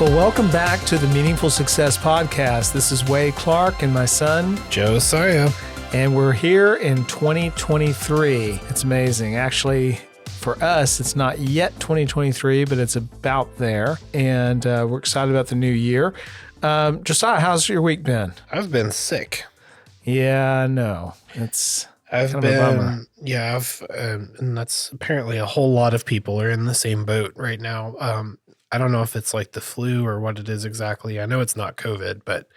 Well, welcome back to the Meaningful Success Podcast. This is Wade Clark and my son, Josiah. And we're here in 2023. It's amazing. Actually, for us, it's not yet 2023, but it's about there. And we're excited about the new year. Josiah, how's your week been? I've been sick. Yeah, I know. It's I've kind of a bummer. And that's apparently a whole lot of people are in the same boat right now. I don't know if it's like the flu or what it is exactly. I know it's not COVID, but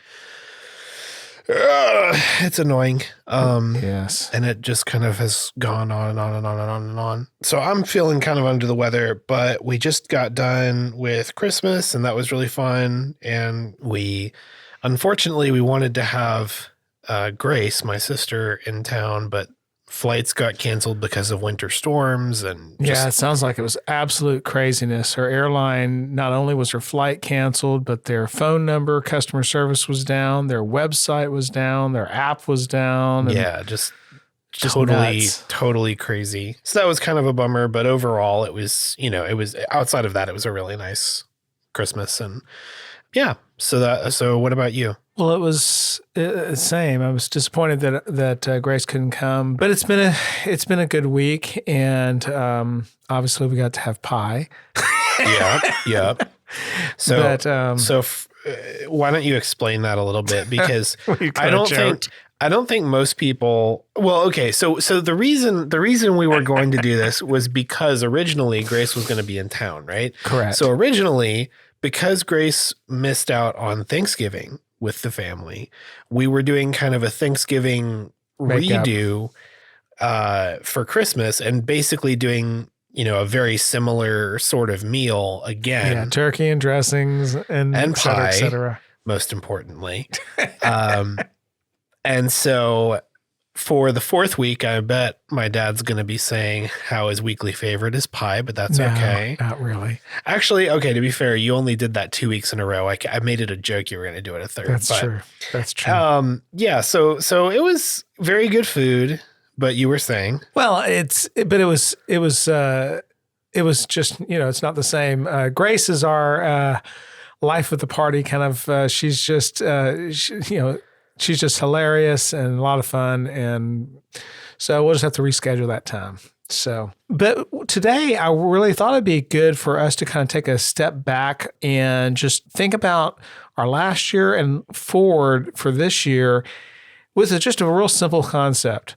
it's annoying. Yes. And it just kind of has gone on and on and on and on and on. So I'm feeling kind of under the weather, but we just got done with Christmas and that was really fun. And unfortunately, we wanted to have Grace, my sister, in town, but flights got canceled because of winter storms. And it sounds like it was absolute craziness. Her airline, not only was her flight canceled, but their phone number, customer service was down, their website was down, their app was down. And just totally crazy. So that was kind of a bummer, but overall it was outside of that, it was a really nice Christmas. And yeah. So what about you? Well, it was the same. I was disappointed that Grace couldn't come, but it's been a good week, and obviously we got to have pie. Yeah. So why don't you explain that a little bit? Because I don't think most people. Well, okay. So the reason we were going to do this was because originally Grace was going to be in town, right? Correct. So originally, because Grace missed out on Thanksgiving with the family, we were doing kind of a Thanksgiving redo for Christmas and basically doing, a very similar sort of meal again. Yeah, turkey and dressings and pie, et cetera. Most importantly. And so for the fourth week, I bet my dad's going to be saying how his weekly favorite is pie, but that's okay. Not really. Actually, okay, to be fair, you only did that 2 weeks in a row. I made it a joke you were going to do it a third. That's true. So it was very good food, but you were saying. Well, it was just, it's not the same. Grace is our life of the party kind of, she's just, she's just hilarious and a lot of fun. And so we'll just have to reschedule that time. So, but today I really thought it'd be good for us to kind of take a step back and just think about our last year and forward for this year with just a real simple concept.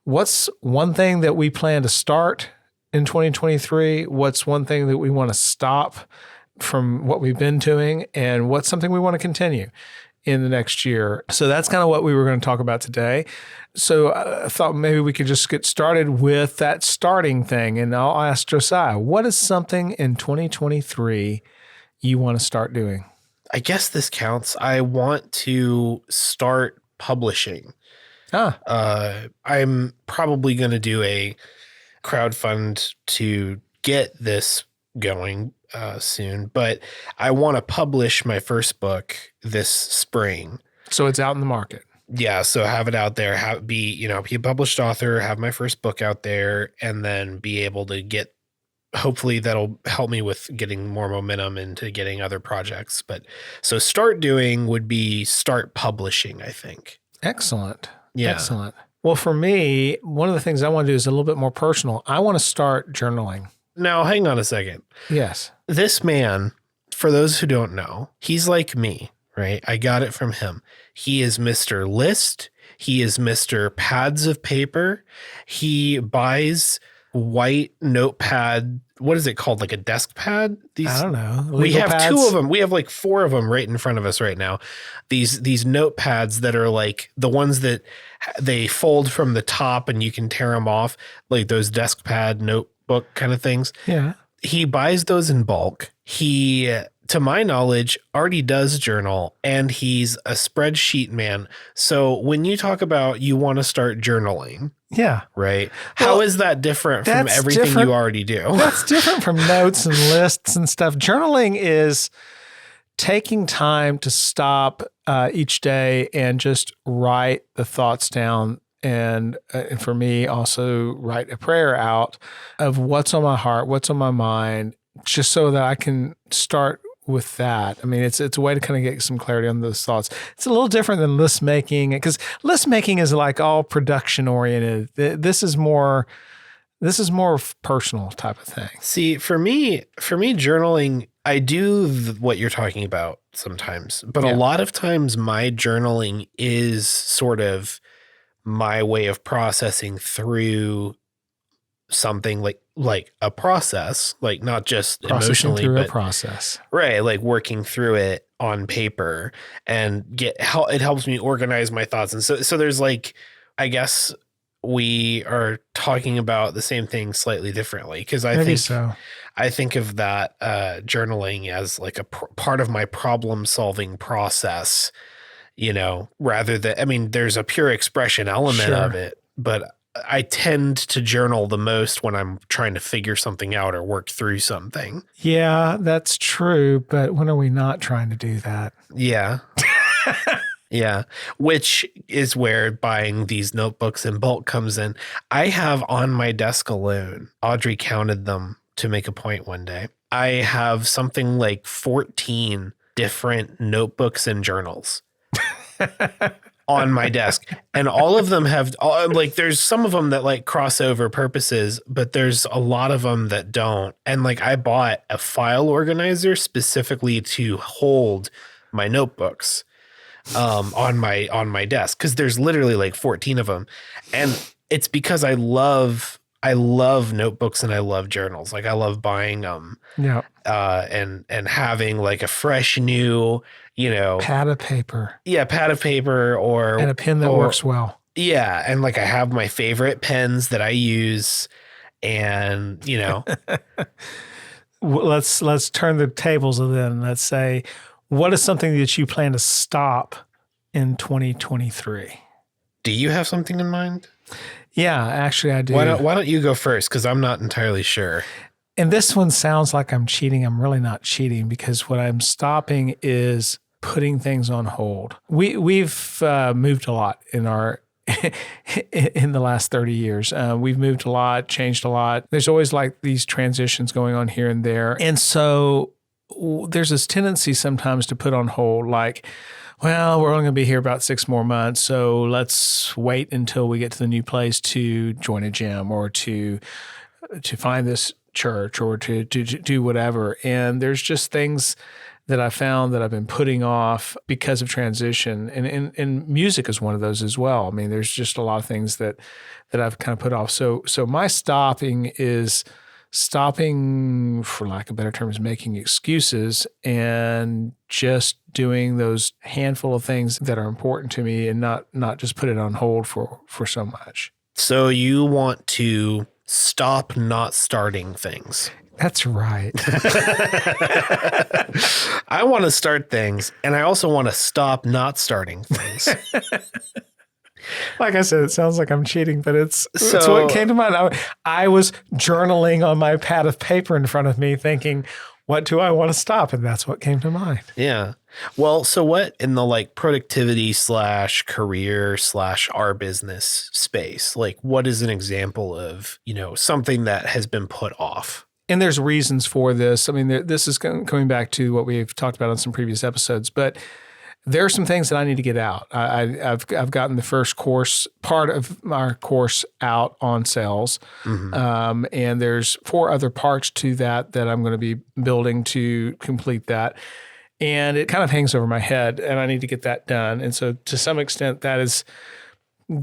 What's one thing that we plan to start in 2023? What's one thing that we want to stop from what we've been doing? And what's something we want to continue in the next year? So that's kind of what we were going to talk about today. So I thought maybe we could just get started with that starting thing. And I'll ask Josiah, what is something in 2023 you want to start doing? I guess this counts. I want to start publishing. I'm probably going to do a crowdfund to get this going soon, but I want to publish my first book this spring. So it's out in the market. Yeah. So have it out there, be a published author, have my first book out there, and then be able to get, hopefully that'll help me with getting more momentum into getting other projects. But so start publishing, I think. Excellent. Yeah. Excellent. Well, for me, one of the things I want to do is a little bit more personal. I want to start journaling. Now, hang on a second. Yes. This man, for those who don't know, he's like me, right? I got it from him. He is Mr. List. He is Mr. Pads of Paper. He buys white notepad. What is it called? Like a desk pad? I don't know. We have pads. 2 of them. We have like 4 of them right in front of us right now. These notepads that are like the ones that they fold from the top and you can tear them off, like those desk pad notebook kind of things. Yeah. He buys those in bulk. He, to my knowledge, already does journal, and he's a spreadsheet man. So when you talk about you want to start journaling, yeah, right? How is that different from everything you already do? That's different from notes and lists and stuff. Journaling is taking time to stop each day and just write the thoughts down. And for me, also write a prayer out of what's on my heart, what's on my mind, just so that I can start with that. I mean, it's a way to kind of get some clarity on those thoughts. It's a little different than list making, because list making is like all production oriented. This is more personal type of thing. See, for me, journaling, I do what you're talking about sometimes, but a lot of times my journaling is sort of my way of processing through something like a process, like not just emotionally, but a process, right? Like working through it on paper and it helps me organize my thoughts. And so there's like, I guess we are talking about the same thing slightly differently, because I think of that journaling as like a part of my problem solving process, rather than, I mean, there's a pure expression element of it, but I tend to journal the most when I'm trying to figure something out or work through something. Yeah, that's true. But when are we not trying to do that? Yeah. Yeah. Which is where buying these notebooks in bulk comes in. I have on my desk alone, Audrey counted them to make a point one day. I have something like 14 different notebooks and journals on my desk. And all of them have, like, there's some of them that like cross over purposes, but there's a lot of them that don't. And like, I bought a file organizer specifically to hold my notebooks on my desk, because there's literally like 14 of them. And it's because I love notebooks and I love journals. Like I love buying them. Yeah. And having like a fresh new, pad of paper. Yeah, pad of paper and a pen that works well. Yeah, and like I have my favorite pens that I use, and let's turn the tables then. Let's say, what is something that you plan to stop in 2023? Do you have something in mind? Yeah, actually I do. Why don't you go first? Because I'm not entirely sure. And this one sounds like I'm cheating. I'm really not cheating, because what I'm stopping is putting things on hold. We've moved a lot in the last 30 years. We've moved a lot, changed a lot. There's always like these transitions going on here and there. And so there's this tendency sometimes to put on hold, like, well, we're only going to be here about 6 more months, so let's wait until we get to the new place to join a gym or to find this church or to do whatever. And there's just things that I found that I've been putting off because of transition. And music is one of those as well. I mean, there's just a lot of things that I've kind of put off. So my stopping, for lack of better terms, making excuses and just doing those handful of things that are important to me, and not just put it on hold for so much. So you want to stop not starting things. That's right. I want to start things, and I also want to stop not starting things. Like I said, it sounds like I'm cheating, but it's what came to mind. I was journaling on my pad of paper in front of me thinking, what do I want to stop? And that's what came to mind. Yeah. Well, so what in the like productivity / career / our business space, like what is an example of, something that has been put off? And there's reasons for this. I mean, this is coming back to what we've talked about on some previous episodes, but there are some things that I need to get out. I've gotten the first part of our course out on sales. Mm-hmm. And there's 4 other parts to that I'm going to be building to complete that. And it kind of hangs over my head, and I need to get that done. And so to some extent that is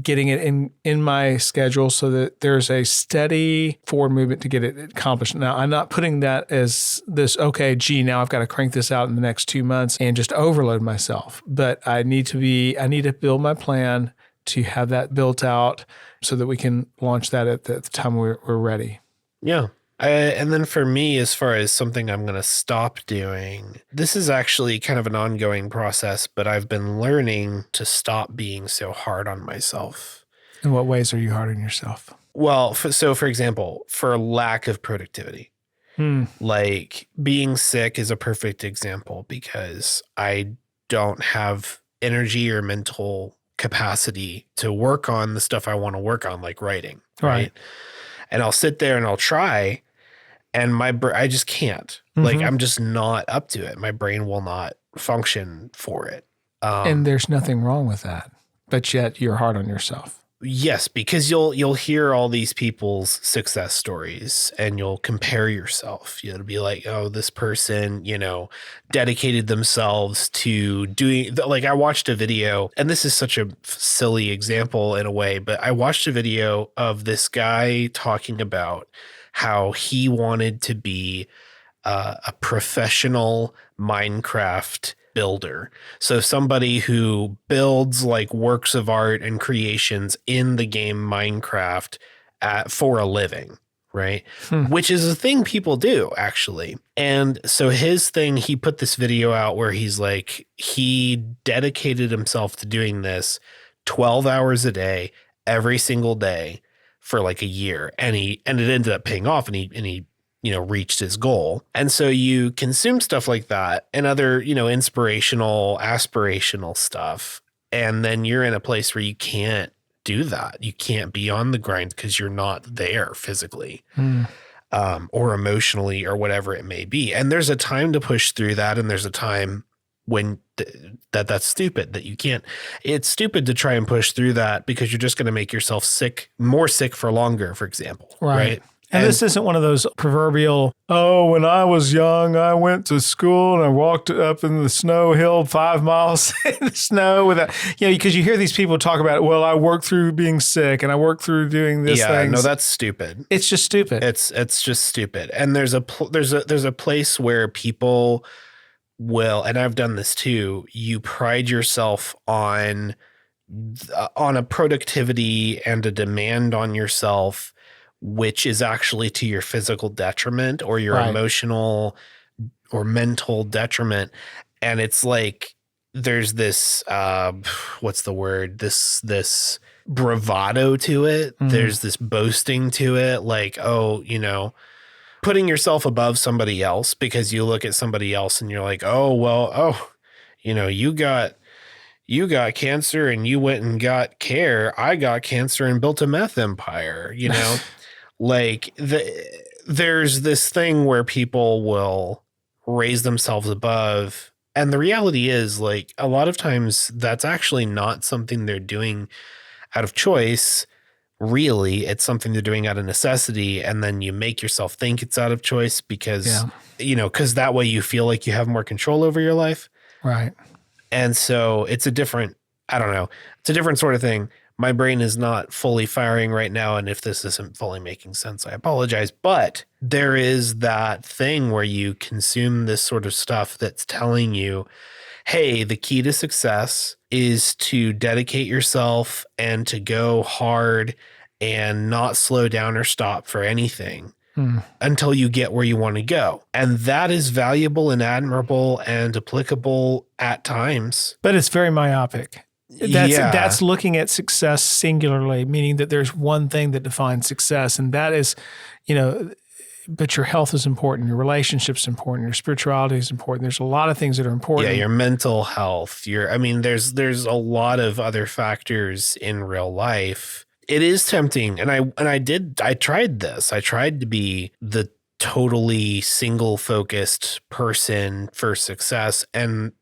getting it in my schedule so that there's a steady forward movement to get it accomplished. Now, I'm not putting that as this, okay, now I've got to crank this out in the next 2 months and just overload myself. But I need to build my plan to have that built out so that we can launch that at the time we're ready. Yeah. And then for me, as far as something I'm going to stop doing, this is actually kind of an ongoing process, but I've been learning to stop being so hard on myself. In what ways are you hard on yourself? Well, for example, for lack of productivity, like being sick is a perfect example, because I don't have energy or mental capacity to work on the stuff I want to work on, like writing. Right. And I'll sit there and I'll try. And I just can't. Like, I'm just not up to it. My brain will not function for it. And there's nothing wrong with that, but yet you're hard on yourself. Yes, because you'll hear all these people's success stories and you'll compare yourself. You'll be like, oh, this person, dedicated themselves to doing, like, I watched a video, and this is such a silly example in a way, but I watched a video of this guy talking about how he wanted to be a professional Minecraft builder. So somebody who builds like works of art and creations in the game Minecraft for a living, right? Which is a thing people do, actually. And so his thing, he put this video out where he's like, he dedicated himself to doing this 12 hours a day, every single day for like a year. And it ended up paying off, and he reached his goal. And so you consume stuff like that and other, inspirational, aspirational stuff. And then you're in a place where you can't do that. You can't be on the grind because you're not there physically or emotionally or whatever it may be. And there's a time to push through that. And there's a time when that's stupid, that you can't. It's stupid to try and push through that because you're just going to make yourself more sick for longer, for example. Right. And this isn't one of those proverbial, when I was young, I went to school and I walked up in the snow hill 5 miles in the snow without, because you hear these people talk about, well, I worked through being sick and I worked through doing this thing. No, that's stupid. It's just stupid. It's just stupid. And there's a place where people will, and I've done this too, you pride yourself on a productivity and a demand on yourself, which is actually to your physical detriment or your emotional or mental detriment. And it's like, there's this, what's the word? This bravado to it. There's this boasting to it. Like, putting yourself above somebody else because you look at somebody else and you're like, you got cancer and you went and got care. I got cancer and built a meth empire, Like there's this thing where people will raise themselves above. And the reality is, like, a lot of times that's actually not something they're doing out of choice. Really, it's something they're doing out of necessity. And then you make yourself think it's out of choice because, because that way you feel like you have more control over your life. Right. And so it's a different sort of thing. My brain is not fully firing right now, and if this isn't fully making sense, I apologize. But there is that thing where you consume this sort of stuff that's telling you, hey, the key to success is to dedicate yourself and to go hard and not slow down or stop for anything until you get where you want to go. And that is valuable and admirable and applicable at times. But it's very myopic. That's looking at success singularly, meaning that there's one thing that defines success, and that is, but your health is important, your relationship's important, your spirituality is important. There's a lot of things that are important. Yeah, your mental health. There's a lot of other factors in real life. It is tempting, and I tried this. I tried to be the totally single focused person for success, and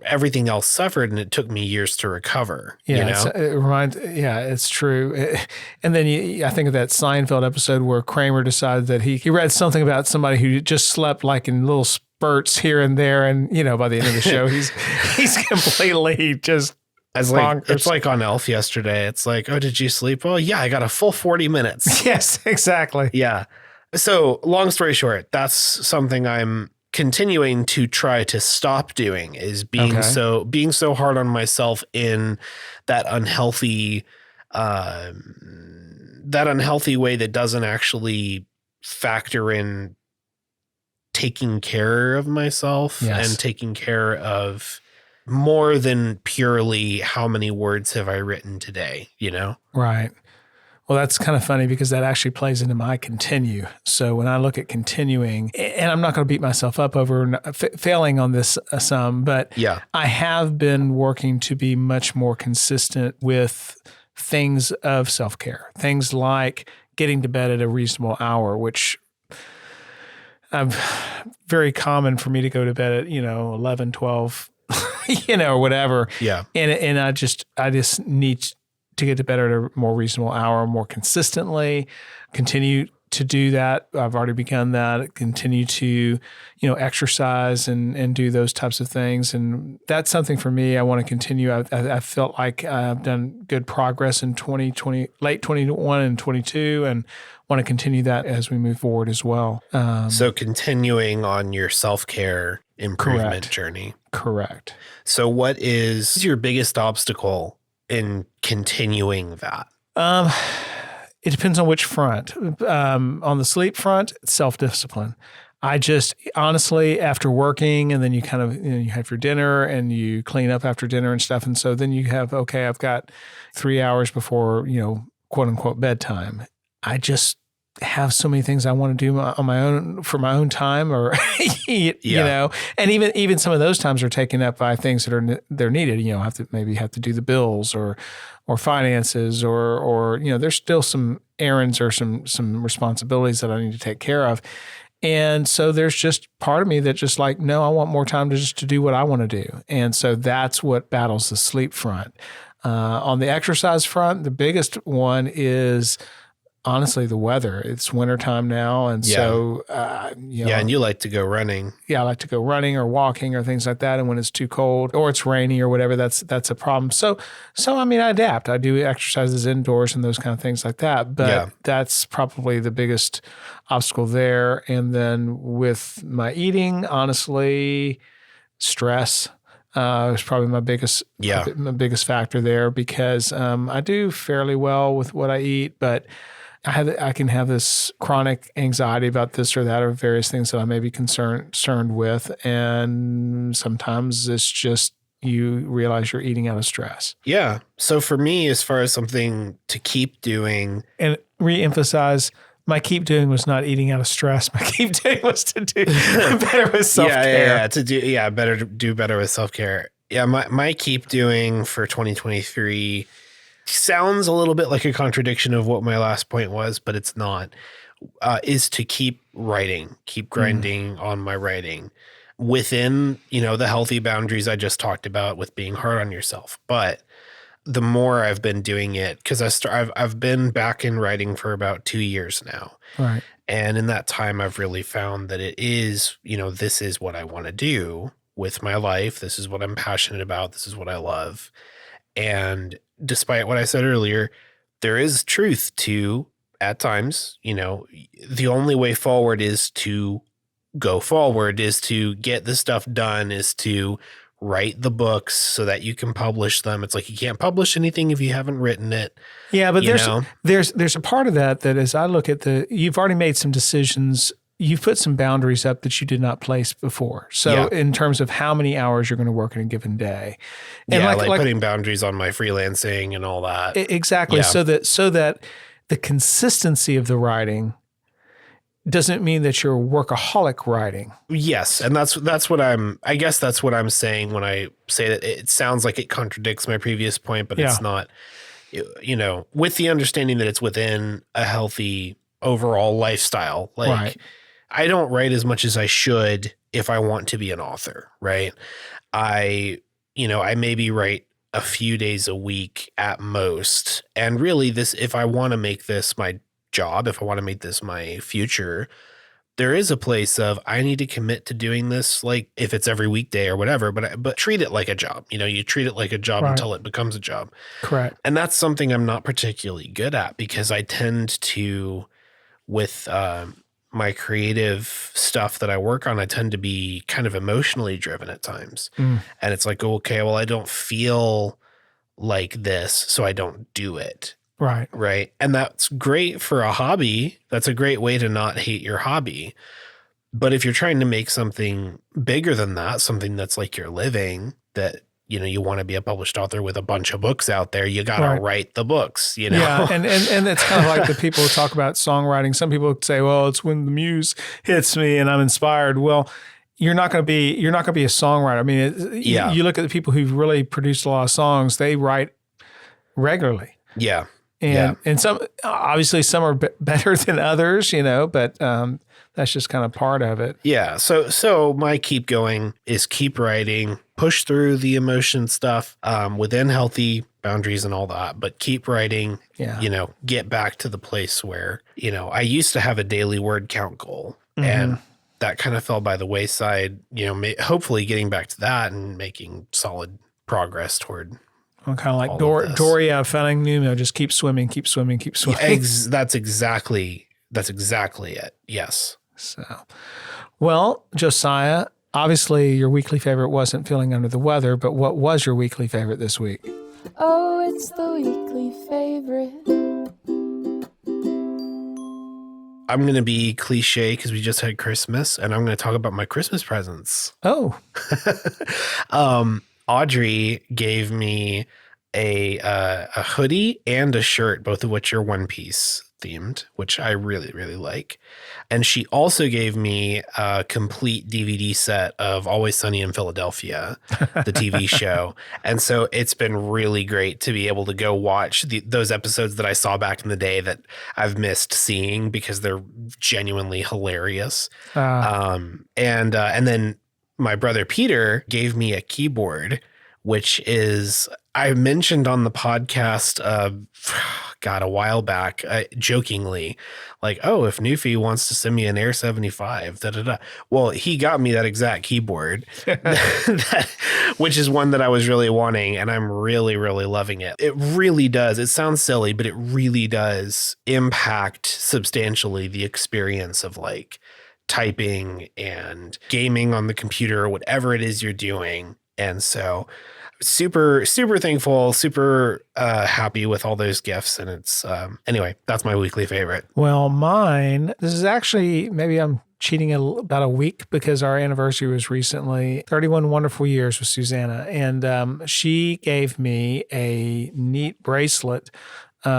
everything else suffered, and it took me years to recover. It's true. And then I think of that Seinfeld episode where Kramer decided that he read something about somebody who just slept like in little spurts here and there, and by the end of the show he's completely just it's like on Elf yesterday. It's like, oh, did you sleep? Well, yeah, I got a full 40 minutes. Yes, exactly. Yeah. So long story short, that's something I'm continuing to try to stop doing, is being so hard on myself in that unhealthy way that doesn't actually factor in taking care of myself and taking care of more than purely how many words have I written today, Right. Well, that's kind of funny because that actually plays into my continue. So when I look at continuing, and I'm not going to beat myself up over failing on this some, but I have been working to be much more consistent with things of self-care, things like getting to bed at a reasonable hour, which very common for me to go to bed at, 11, 12, or whatever. Yeah. And I just need to get to bed at a more reasonable hour, more consistently, continue to do that. I've already begun that, continue to, exercise and do those types of things. And that's something for me I want to continue. I felt like I've done good progress in 2020, late 21 and 22, and want to continue that as we move forward as well. So continuing on your self-care improvement journey. Correct. So what is your biggest obstacle in continuing that? It depends on which front. On the sleep front, it's self-discipline. I just honestly, after working, and then you kind of, you have your dinner and you clean up after dinner and stuff. And so then you have, okay, I've got 3 hours before, quote unquote bedtime. I just have so many things I want to do on my own for my own time, or and even some of those times are taken up by things that they're needed. Have to do the bills or finances or there's still some errands or some responsibilities that I need to take care of. And so there's just part of me that just like, no, I want more time to do what I want to do. And so that's what battles the sleep front. On the exercise front, the biggest one is honestly the weather. It's wintertime now. And so, and you like to go running. Yeah, I like to go running or walking or things like that. And when it's too cold or it's rainy or whatever, that's a problem. So I mean, I adapt. I do exercises indoors and those kind of things like that. But that's probably the biggest obstacle there. And then with my eating, honestly, stress is probably my biggest factor there, because I do fairly well with what I eat, but I can have this chronic anxiety about this or that, or various things that I may be concerned with. And sometimes it's just, you realize you're eating out of stress. Yeah. So for me, as far as something to keep doing. And reemphasize, my keep doing was not eating out of stress. My keep doing was to do better with self-care. To do better with self-care. Yeah. My keep doing for 2023 sounds a little bit like a contradiction of what my last point was, but it's not, is to keep writing, keep grinding on my writing within, the healthy boundaries I just talked about with being hard on yourself. But the more I've been doing it, because I've been back in writing for about 2 years now. Right. And in that time, I've really found that it is, this is what I want to do with my life. This is what I'm passionate about. This is what I love. And despite what I said earlier, there is truth to, at times, the only way forward is to go forward, is to get the stuff done, is to write the books so that you can publish them. It's like you can't publish anything if you haven't written it. Yeah, but there's a part of that as I look at you've already made some decisions. You've put some boundaries up that you did not place before. So in terms of how many hours you're going to work in a given day. And like putting boundaries on my freelancing and all that. Exactly. Yeah. So that the consistency of the writing doesn't mean that you're workaholic writing. Yes. And that's what I guess that's what I'm saying when I say that. It sounds like it contradicts my previous point, but it's not, with the understanding that it's within a healthy overall lifestyle. Right. I don't write as much as I should if I want to be an author, right? I maybe write a few days a week at most. And really if I want to make this my job, if I want to make this my future, there is a place of, I need to commit to doing this, like if it's every weekday or whatever, but treat it like a job. You treat it like a job until it becomes a job. Correct. And that's something I'm not particularly good at, because I tend to, with my creative stuff that I work on, I tend to be kind of emotionally driven at times. And it's like, okay, well, I don't feel like this, so I don't do it. Right. Right. And that's great for a hobby. That's a great way to not hate your hobby. But if you're trying to make something bigger than that, something that's like your living, that, you want to be a published author with a bunch of books out there, you got to write the books, Yeah. And it's kind of like the people who talk about songwriting. Some people say, well, it's when the muse hits me and I'm inspired. Well, you're not going to be a songwriter. I mean, you look at the people who've really produced a lot of songs, they write regularly. Yeah. And some, obviously some are better than others, but that's just kind of part of it. Yeah. So my keep going is keep writing, push through the emotion stuff within healthy boundaries and all that, but keep writing, get back to the place where, I used to have a daily word count goal and that kind of fell by the wayside, hopefully getting back to that and making solid progress toward. I'm kind of like Dory out of Finding Nemo, just keep swimming, keep swimming, keep swimming. Yeah, that's exactly it. Yes. So, well, Josiah, obviously your weekly favorite wasn't feeling under the weather, but what was your weekly favorite this week? Oh, it's the weekly favorite. I'm going to be cliche because we just had Christmas, and I'm going to talk about my Christmas presents. Oh. Audrey gave me a hoodie and a shirt, both of which are One Piece themed, which I really, really like. And she also gave me a complete DVD set of Always Sunny in Philadelphia, the TV show. And so it's been really great to be able to go watch those episodes that I saw back in the day that I've missed seeing because they're genuinely hilarious. And then my brother Peter gave me a keyboard, which is, I mentioned on the podcast, a while back, jokingly, like, oh, if Newfie wants to send me an Air 75, Well, he got me that exact keyboard, which is one that I was really wanting, and I'm really, really loving it. It really does. It sounds silly, but it really does impact substantially the experience of like typing and gaming on the computer or whatever it is you're doing. And so super, super thankful, super happy with all those gifts. And it's, anyway, that's my weekly favorite. Well, mine, this is actually, maybe I'm cheating about a week because our anniversary was recently 31 wonderful years with Susanna. And she gave me a neat bracelet. Which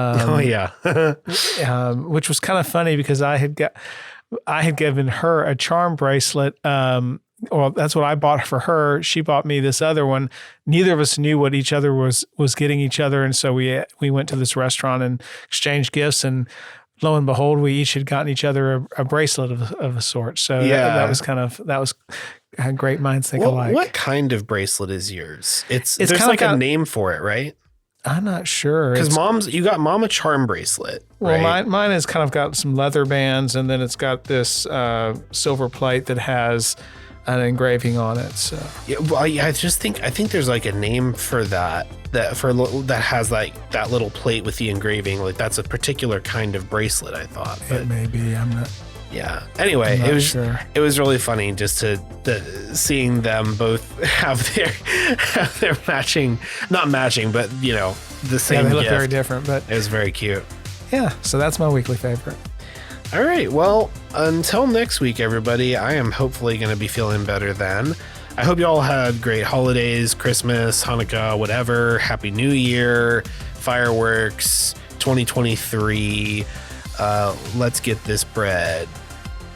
was kind of funny because I had given her a charm bracelet. Well, that's what I bought for her. She bought me this other one. Neither of us knew what each other was getting each other. And so we went to this restaurant and exchanged gifts, and lo and behold, we each had gotten each other a bracelet of a sort. So that was great minds think alike. What kind of bracelet is yours? There's like a name for it, right? I'm not sure. Because you got Mom a charm bracelet. Well, right? mine has kind of got some leather bands, and then it's got this silver plate that has an engraving on it. So I think there's like a name for that has like that little plate with the engraving. Like that's a particular kind of bracelet, I thought. It may be. I'm not. Yeah. Anyway, it was really funny just to seeing them both have their matching, not matching, but the same. Yeah, they look gift. very different, but it was very cute. Yeah. So that's my weekly favorite. All right. Well, until next week, everybody, I am hopefully going to be feeling better then. I hope you all had great holidays, Christmas, Hanukkah, whatever. Happy New Year, fireworks, 2023. Let's get this bread,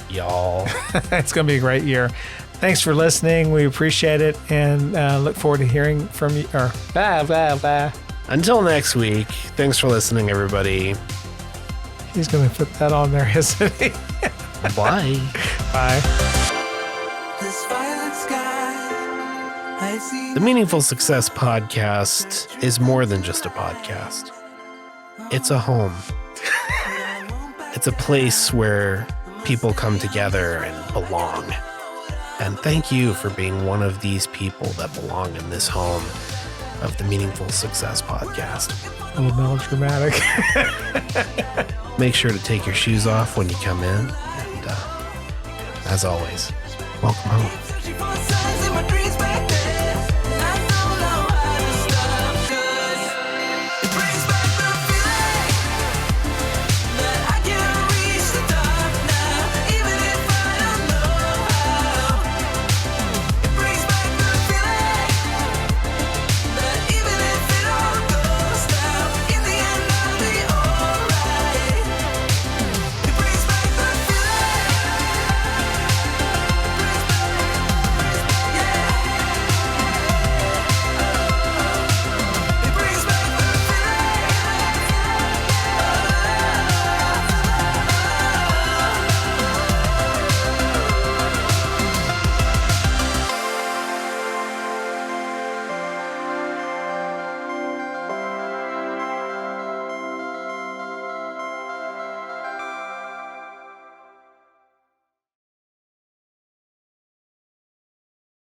y'all. It's going to be a great year. Thanks for listening. We appreciate it and look forward to hearing from you. Until next week, thanks for listening, everybody. He's going to put that on there, isn't he? Bye. Bye. The Meaningful Success Podcast is more than just a podcast. It's a home. It's a place where people come together and belong. And thank you for being one of these people that belong in this home of the Meaningful Success Podcast. A little melodramatic. Make sure to take your shoes off when you come in. And as always, welcome home.